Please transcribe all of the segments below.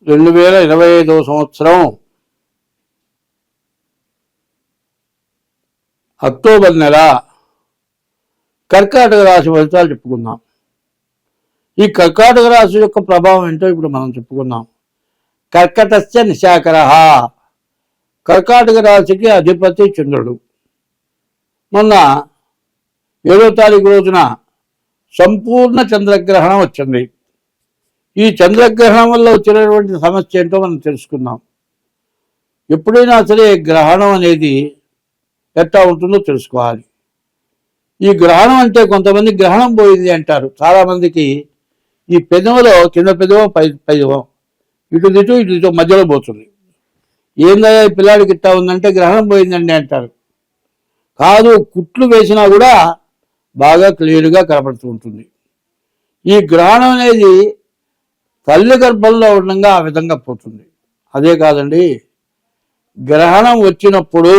2025 సంవత్సరం అక్టోబర్ నెల కర్కాటక రాశి ఫలితాలు చెప్పుకుందాం. ఈ కర్కాటక రాశి యొక్క ప్రభావం ఏంటో ఇప్పుడు మనం చెప్పుకుందాం. కర్కటస్య నిశాకరః, కర్కాటక రాశికి అధిపతి చంద్రుడు. మొన్న 7వ తారీఖు రోజున సంపూర్ణ చంద్రగ్రహణం వచ్చింది. ఈ చంద్రగ్రహణం వల్ల వచ్చినటువంటి సమస్య ఏంటో మనం తెలుసుకుందాం. ఎప్పుడైనా సరే గ్రహణం అనేది ఎట్లా ఉంటుందో తెలుసుకోవాలి. ఈ గ్రహణం అంటే కొంతమంది గ్రహణం పోయింది అంటారు. చాలామందికి ఈ పెదవులో కింద పెదవం పై పెదవం ఇటు ఇటు మధ్యలో పోతుంది. ఏందయ్యా ఈ పిల్లాడికి ఇట్టా ఉందంటే గ్రహణం పోయిందండి అంటారు. కాదు, కుట్లు వేసినా కూడా బాగా క్లియర్గా కనపడుతూ ఉంటుంది. ఈ గ్రహణం అనేది తల్లి గర్భంలో ఉండగా ఆ విధంగా పోతుంది. అదే కాదండి, గ్రహణం వచ్చినప్పుడు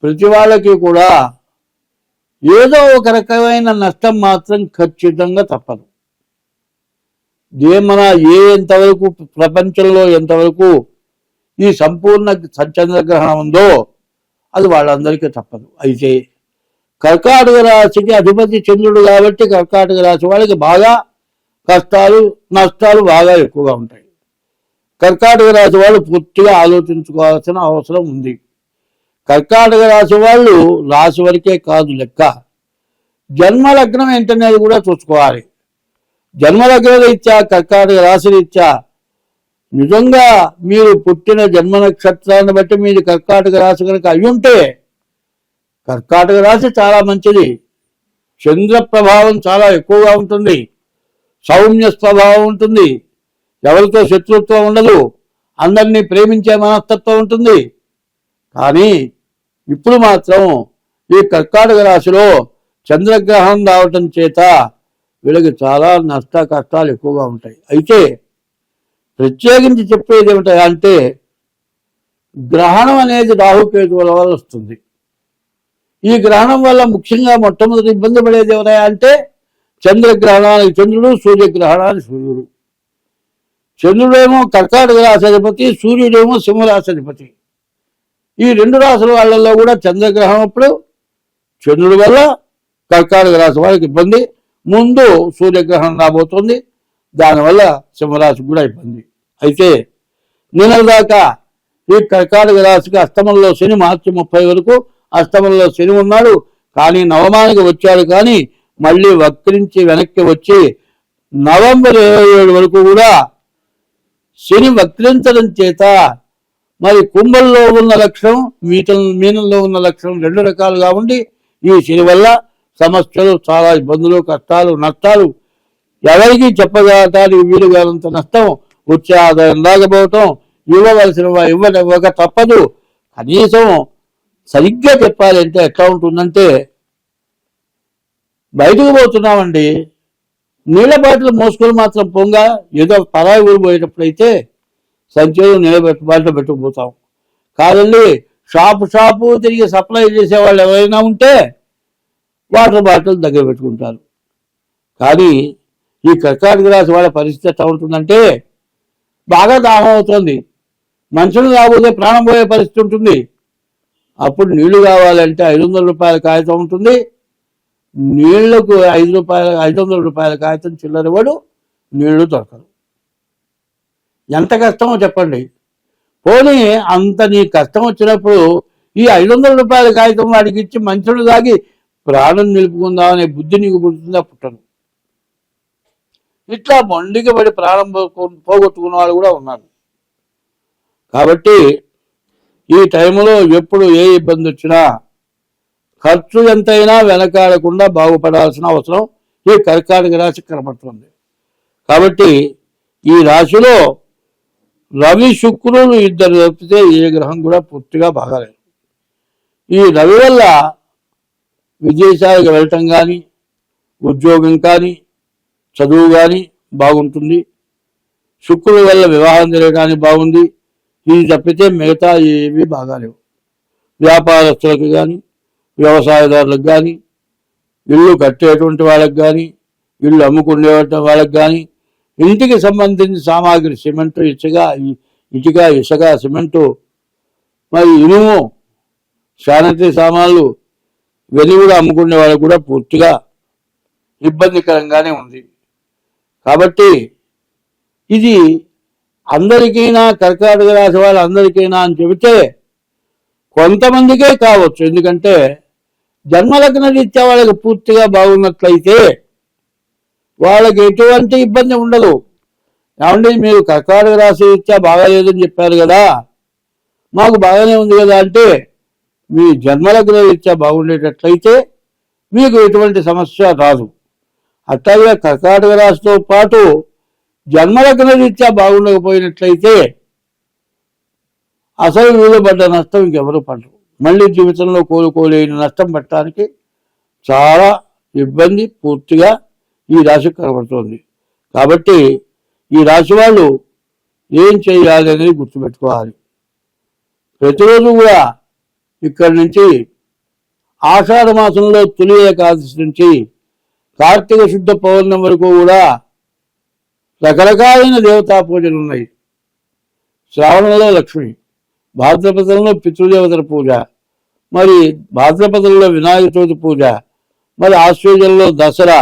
ప్రతి వాళ్ళకి కూడా ఏదో ఒక రకమైన నష్టం మాత్రం ఖచ్చితంగా తప్పదు. మన ఎంతవరకు ప్రపంచంలో ఎంతవరకు ఈ సంపూర్ణ చంద్రగ్రహణం ఉందో అది వాళ్ళందరికీ తప్పదు. అయితే కర్కాటక రాశికి అధిపతి చంద్రుడు కాబట్టి కర్కాటక రాశి వాళ్ళకి బాగా కష్టాలు నష్టాలు బాగా ఎక్కువగా ఉంటాయి. కర్కాటక రాశి వాళ్ళు పూర్తిగా ఆలోచించుకోవాల్సిన అవసరం ఉంది. కర్కాటక రాశి వాళ్ళు రాశి వరకే కాదు లెక్క, జన్మలగ్నం ఏంటనేది కూడా చూసుకోవాలి. జన్మలగ్న రీత్యా కర్కాటక రాశి రీత్యా నిజంగా మీరు పుట్టిన జన్మ నక్షత్రాన్ని బట్టి మీరు కర్కాటక రాశి కనుక అయ్యుంటే కర్కాటక రాశి చాలా మంచిది. చంద్ర ప్రభావం చాలా ఎక్కువగా ఉంటుంది, సౌమ్య స్వభావం ఉంటుంది, ఎవరితో శత్రుత్వం ఉండదు, అందరినీ ప్రేమించే మనస్తత్వం ఉంటుంది. కానీ ఇప్పుడు మాత్రం ఈ కర్కాటక రాశిలో చంద్రగ్రహణం రావటం చేత వీళ్ళకి చాలా నష్ట కష్టాలు ఎక్కువగా ఉంటాయి. అయితే ప్రత్యేకించి చెప్పేది ఏమిటంటే గ్రహణం అనేది రాహుకేతువుల వల్ల వస్తుంది. ఈ గ్రహణం వల్ల ముఖ్యంగా మొట్టమొదటి ఇబ్బంది పడేది ఎవరైనా అంటే చంద్రగ్రహణానికి చంద్రుడు, సూర్యగ్రహణానికి సూర్యుడు. చంద్రుడేమో కర్కాటక రాశి అధిపతి, సూర్యుడేమో సింహరాశి అధిపతి. ఈ రెండు రాశుల వాళ్ళల్లో కూడా చంద్రగ్రహణం అప్పుడు చంద్రుడి వల్ల కర్కాటక రాశి వాళ్ళకి ఇబ్బంది, ముందు సూర్యగ్రహణం రాబోతుంది, దానివల్ల సింహరాశికి కూడా ఇబ్బంది. అయితే నిన్నటి దాకా ఈ కర్కాటక రాశికి అష్టమంలో శని మార్చి 30 వరకు అష్టమంలో శని ఉన్నాడు. కానీ నవమానికి వచ్చాడు, కానీ మళ్ళీ వక్రించి వెనక్కి వచ్చి నవంబర్ 27 వరకు కూడా శని వక్రించడం చేత మరి కుంభంలో ఉన్న లక్షణం మీనంలో ఉన్న లక్షణం రెండు రకాలుగా ఉండి ఈ శని వల్ల సమస్యలు, చాలా ఇబ్బందులు, కష్టాలు, నష్టాలు, ఎవరికి చెప్పగలటానికి వీలుగానంత నష్టం, వచ్చే ఆదాయం రాకపోవటం, ఇవ్వక తప్పదు. కనీసం సరిగ్గా చెప్పాలంటే ఎట్లా ఉంటుందంటే బయటకు పోతున్నామండి, నీళ్ల బాటలు మోసుకొని మాత్రం పొంగ ఏదో పరాయి ఊరు పోయేటప్పుడైతే సంచేలు బాటలు పెట్టుకుపోతాం. కాదండి, షాపు తిరిగి సప్లై చేసేవాళ్ళు ఎవరైనా ఉంటే వాటర్ బాటిల్ దగ్గర పెట్టుకుంటారు. కానీ ఈ కర్కాటక రాశి వాళ్ళ పరిస్థితి ఎట్లా ఉంటుందంటే బాగా దాహం అవుతుంది, మనుషులు రాబోతే ప్రాణం పోయే పరిస్థితి ఉంటుంది. అప్పుడు నీళ్లు కావాలంటే 500 రూపాయల కాగితం ఉంటుంది, నీళ్లకు 500 రూపాయల కాగితం చిల్లరవాడు నీళ్లు దొరకదు. ఎంత కష్టమో చెప్పండి. పోనీ అంత నీ కష్టం వచ్చినప్పుడు ఈ 500 రూపాయల కాగితం వాడికి ఇచ్చి మనుషులు దాగి ప్రాణం నిలుపుకుందామనే బుద్ధి నీకు పుడుతుందా? పుట్టను. ఇట్లా మొండికి పడి ప్రాణం పోగొట్టుకున్న వాళ్ళు కూడా ఉన్నారు. కాబట్టి ఈ టైంలో ఎప్పుడు ఏ ఇబ్బంది వచ్చినా ఖర్చు ఎంతైనా వెనకాడకుండా బాగుపడాల్సిన అవసరం ఈ కర్కాటక రాశి కనబడుతుంది. కాబట్టి ఈ రాశిలో రవి శుక్రులు ఇద్దరు తప్పితే ఏ గ్రహం కూడా పూర్తిగా బాగాలేదు. ఈ రవి వల్ల విదేశాలకు వెళ్ళటం కానీ, ఉద్యోగం కానీ, చదువు కానీ బాగుంటుంది. శుక్రుడి వల్ల వివాహం జరగడానికి బాగుంది. ఇది తప్పితే మిగతా ఏవి బాగాలేవు. వ్యాపారస్తులకు కానీ, వ్యవసాయదారులకు కానీ, ఇల్లు కట్టేటువంటి వాళ్ళకి కానీ, ఇల్లు అమ్ముకునే వాళ్ళకి కానీ, ఇంటికి సంబంధించిన సామాగ్రి సిమెంటు, ఇటుక, ఇసుక, సిమెంటు, మరి ఇనుము, శానిటరీ సామాన్లు ఇవన్నీ కూడా అమ్ముకునే వాళ్ళకు కూడా పూర్తిగా ఇబ్బందికరంగానే ఉంది. కాబట్టి ఇది అందరికైనా, కర్కాటక రాశి వాళ్ళందరికైనా అని చెబితే కొంతమందికే కావచ్చు. ఎందుకంటే జన్మలగ్న రీత్యా వాళ్ళకి పూర్తిగా బాగున్నట్లయితే వాళ్ళకి ఎటువంటి ఇబ్బంది ఉండదు. ఏమంటే మీరు కర్కాటక రాశి రీత్యా బాగాలేదని చెప్పారు కదా, మాకు బాగానే ఉంది కదా అంటే మీ జన్మలగ్న రీత్యా బాగుండేటట్లయితే మీకు ఎటువంటి సమస్య రాదు. అట్లాగే కర్కాటక రాశితో పాటు జన్మలగ్న రీత్యా బాగుండకపోయినట్లయితే అసలు వీలుపడ్డ నష్టం ఇంకెవరు పడరు. మళ్ళీ జీవితంలో కోలుకోలేని నష్టం పట్టడానికి చాలా ఇబ్బంది పూర్తిగా ఈ రాశికి కనబడుతుంది. కాబట్టి ఈ రాశి వాళ్ళు ఏం చేయాలి అనేది గుర్తుపెట్టుకోవాలి. ప్రతిరోజు కూడా ఇక్కడి నుంచి ఆషాఢ మాసంలో తొలి ఏకాదశి నుంచి కార్తీక శుద్ధ పౌర్ణమి వరకు కూడా రకరకాలైన దేవతా పూజలు ఉన్నాయి. శ్రావణంలో లక్ష్మి, భాద్రపదంలో పితృదేవతల పూజ, మరి భాద్రపదంలో వినాయక చవితి పూజ, మరి ఆశ్వేజంలో దసరా,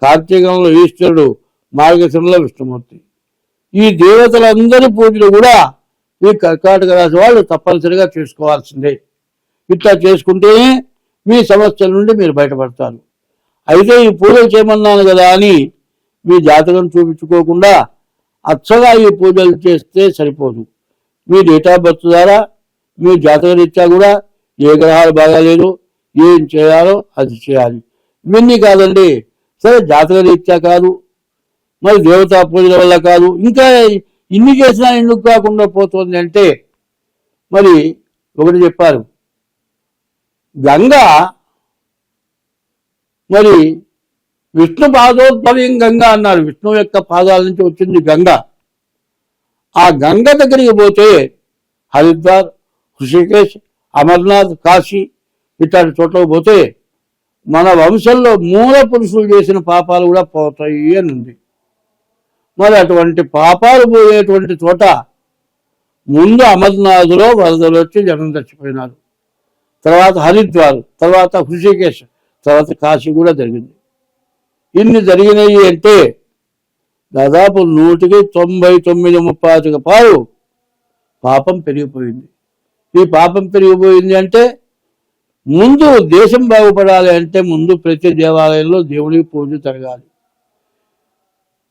కార్తీకంలో ఈశ్వరుడు, మార్గశిరంలో విష్ణుమూర్తి. ఈ దేవతలందరి పూజలు కూడా ఈ కర్కాటక రాశి వాళ్ళు తప్పనిసరిగా చేసుకోవాల్సిందే. ఇట్లా చేసుకుంటేనే మీ సమస్యల నుండి మీరు బయటపడతారు. అయితే ఈ పూజలు చేయమన్నాను కదా అని మీ జాతకం చూపించుకోకుండా అచ్చగా ఈ పూజలు చేస్తే సరిపోదు. మీ డేట్ ఆఫ్ బర్త్ ద్వారా మీ జాతక రీత్యా కూడా ఏ గ్రహాలు బాగాలేదు, ఏం చేయాలో అది చేయాలి. ఇవన్నీ కాదండి, సరే జాతక రీత్యా కాదు, మరి దేవతా పూజల వల్ల కాదు, ఇంకా ఇన్ని చేసినా ఎందుకు కాకుండా పోతుంది అంటే మరి ఒకటి చెప్పారు, గంగ మరి విష్ణు పాదోద్భవం గంగ అన్నారు. విష్ణువు యొక్క పాదాల నుంచి వచ్చింది గంగ. ఆ గంగ దగ్గరికి పోతే హరిద్వార్, హృషికేశ్, అమర్నాథ్, కాశీ ఇట్లాంటి చోట్లకు పోతే మన వంశంలో మూల పురుషులు చేసిన పాపాలు కూడా పోతాయి అని ఉంది. మరి అటువంటి పాపాలు పోయేటువంటి చోట ముందు అమర్నాథ్లో వరదలు వచ్చి జనం చచ్చిపోయినారు, తర్వాత హరిద్వార్, తర్వాత హృషికేశ్, తర్వాత కాశీ కూడా జరిగింది. ఇన్ని జరిగినాయి అంటే దాదాపు 199 పాలు పాపం పెరిగిపోయింది. ఈ పాపం పెరిగిపోయింది అంటే ముందు దేశం బాగుపడాలి అంటే ముందు ప్రతి దేవాలయంలో దేవుడికి పూజ జరగాలి.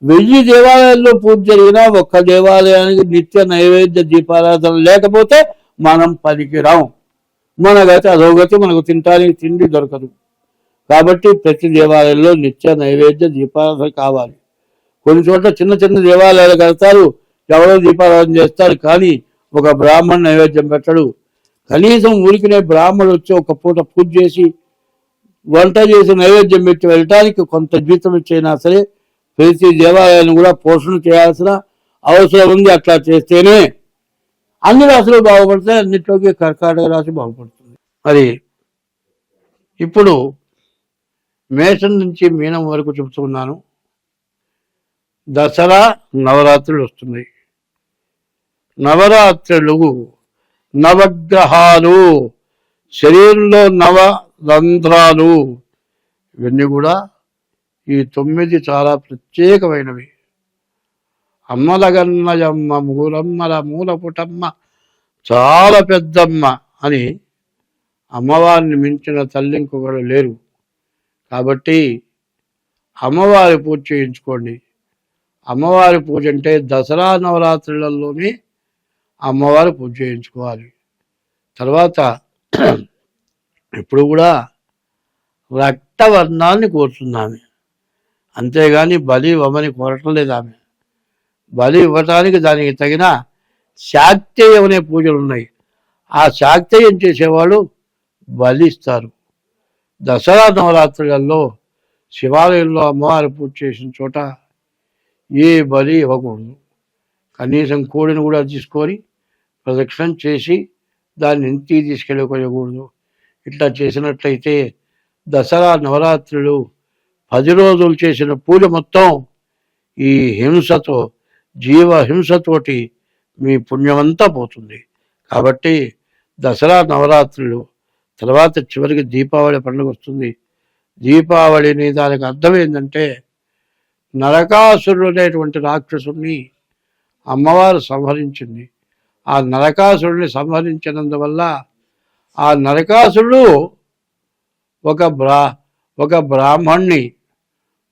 1000 దేవాలయాల్లో పూజ జరిగినా ఒక్క దేవాలయానికి నిత్య నైవేద్య దీపారాధన లేకపోతే మనం పనికిరాం. మన గతి అధోగతి, మనకు తినడానికి తిండి దొరకదు. కాబట్టి ప్రతి దేవాలయంలో నిత్య నైవేద్య దీపారాధన కావాలి. కొన్ని చోట్ల చిన్న చిన్న దేవాలయాలు కడతారు, ఎవరో దీపారాధన చేస్తారు, కానీ ఒక బ్రాహ్మణ్ నైవేద్యం పెట్టడు. కనీసం ఊరికినే బ్రాహ్మణుడు వచ్చి ఒక పూట పూజ చేసి వంట చేసి నైవేద్యం పెట్టి వెళ్ళటానికి కొంత జీతం ఇచ్చైనా సరే ప్రతి దేవాలయాన్ని కూడా పోషణ చేయాల్సిన అవసరం ఉంది. అట్లా చేస్తేనే అన్ని రాశులు బాగుపడతాయి, అన్నింటిలోకి కర్కాటక రాశి బాగుపడుతుంది. మరి ఇప్పుడు మేషం నుంచి మీనం వరకు చెబుతున్నాను. దసరా నవరాత్రులు వస్తున్నాయి. నవరాత్రులు నవగ్రహాలు, శరీరంలో నవరంధ్రాలు, ఇవన్నీ కూడా ఈ 9 చాలా ప్రత్యేకమైనవి. అమ్మలగన్నయమ్మ, మూలమ్మల మూలపుటమ్మ, చాలా పెద్దమ్మ అని అమ్మవారిని మించిన తల్లి ఇంకొకరు లేరు. కాబట్టి అమ్మవారి పూజ చేయించుకోండి. అమ్మవారి పూజ అంటే దసరా నవరాత్రులలోనే అమ్మవారి పూజ చేయించుకోవాలి. తర్వాత ఇప్పుడు కూడా రక్తవర్ణాన్ని కోరుతుంది. అంతేగాని బలి ఇవ్వమని కోరటం లేదు ఆమె. బలి ఇవ్వటానికి దానికి తగిన శాక్తేయం అనే పూజలు ఉన్నాయి. ఆ శాక్తేయం చేసేవాళ్ళు బలిస్తారు. దసరా నవరాత్రులలో శివాలయంలో అమ్మవారి పూజ చేసిన చోట ఏ బలి ఇవ్వకూడదు. కనీసం కోడిని కూడా తీసుకొని ప్రదక్షిణం చేసి దాన్ని ఇంటికి తీసుకెళ్ళకూడదు. ఇట్లా చేసినట్లయితే దసరా నవరాత్రులు 10 రోజులు చేసిన పూజ మొత్తం ఈ హింసతో జీవ హింసతోటి మీ పుణ్యమంతా పోతుంది. కాబట్టి దసరా నవరాత్రులు తర్వాత చివరికి దీపావళి పండుగ వస్తుంది. దీపావళిని దానికి అర్థం ఏంటంటే నరకాసురుడు అనేటువంటి రాక్షసుడిని అమ్మవారు సంహరించింది. ఆ నరకాసురుడిని సంహరించినందువల్ల ఆ నరకాసురుడు ఒక బ్రాహ్మణ్ణి,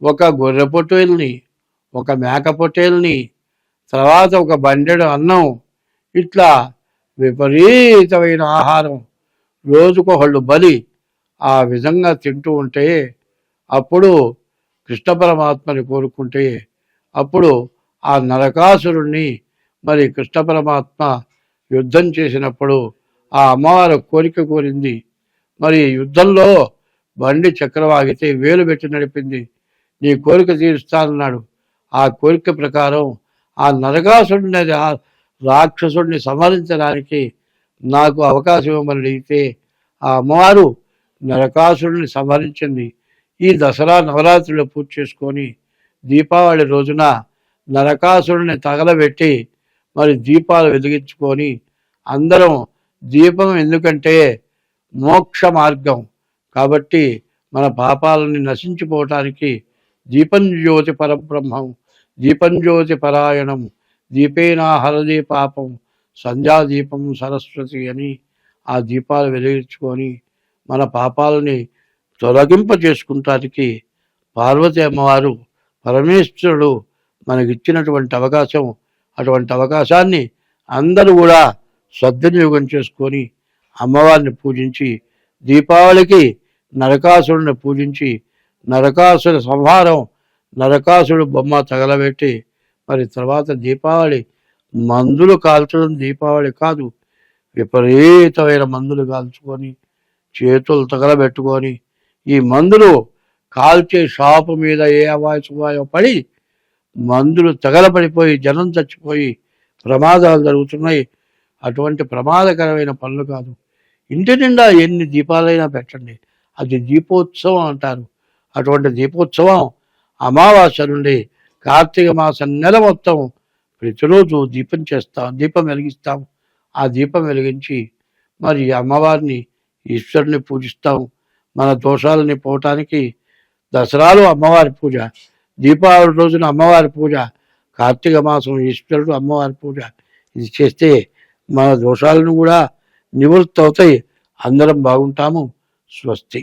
ఒక గొర్రె పొట్టేల్ని, ఒక మేక పొట్టేల్ని, తర్వాత ఒక బండెడు అన్నం, ఇట్లా విపరీతమైన ఆహారం రోజుకొకళ్ళు బలి ఆ విధంగా తింటూ ఉంటే అప్పుడు కృష్ణ పరమాత్మని కోరుకుంటే అప్పుడు ఆ నరకాసురుణ్ణి మరి కృష్ణ పరమాత్మ యుద్ధం చేసినప్పుడు ఆ అమ్మవారు కోరిక కోరింది. మరి యుద్ధంలో బండి చక్రం ఆగితే వేలు పెట్టి నడిపింది. నీ కోరిక తీరుస్తానన్నాడు. ఆ కోరిక ప్రకారం ఆ నరకాసురుడిని రాక్షసుడిని సంహరించడానికి నాకు అవకాశం ఇవ్వమని అడిగితే ఆ అమ్మవారు నరకాసురుడిని సంహరించింది. ఈ దసరా నవరాత్రులు పూజ చేసుకొని దీపావళి రోజున నరకాసురుడిని తగలబెట్టి మరి దీపాలు వెలిగించుకొని అందరం దీపం ఎందుకంటే మోక్ష మార్గం కాబట్టి మన పాపాలని నశించిపోవటానికి దీపం జ్యోతి పరబ్రహ్మం, దీపం జ్యోతి పరాయణం, దీపేనా హరది పాపం, సంధ్యాదీపం సరస్వతి అని ఆ దీపాలు వెలిగించుకొని మన పాపాలని తొలగింప చేసుకుంటానికి పార్వతి అమ్మవారు పరమేశ్వరుడు మనకిచ్చినటువంటి అవకాశం. అటువంటి అవకాశాన్ని అందరూ కూడా సద్వినియోగం చేసుకొని అమ్మవారిని పూజించి దీపావళికి నరకాసురుడిని పూజించి నరకాసుర సంహారం, నరకాసురుడు బొమ్మ తగలబెట్టి మరి తర్వాత దీపావళి మందులు కాల్చడం దీపావళి కాదు, విపరీతమైన మందులు కాల్చుకొని చేతులు తగలబెట్టుకొని ఈ మందులు కాల్చే షాపు మీద ఏ అవాయో పడి మందులు తగలబడిపోయి జనం చచ్చిపోయి ప్రమాదాలు జరుగుతున్నాయి. అటువంటి ప్రమాదకరమైన పనులు కాదు. ఇంటి నిండా ఎన్ని దీపాలైనా పెట్టండి, అది దీపోత్సవం అంటారు. అటువంటి దీపోత్సవం అమావాస్య నుండి కార్తీక మాసం నెల మొత్తం ప్రతిరోజు దీపం వెలిగిస్తాం. ఆ దీపం వెలిగించి మరి అమ్మవారిని ఈశ్వరుని పూజిస్తాం. మన దోషాలని పోవటానికి దసరాలో అమ్మవారి పూజ, దీపావళి రోజున అమ్మవారి పూజ, కార్తీక మాసం ఈశ్వరుడు అమ్మవారి పూజ, ఇది చేస్తే మన దోషాలను కూడా నివృత్తి అవుతాయి. అందరం బాగుంటాము. స్వస్తి.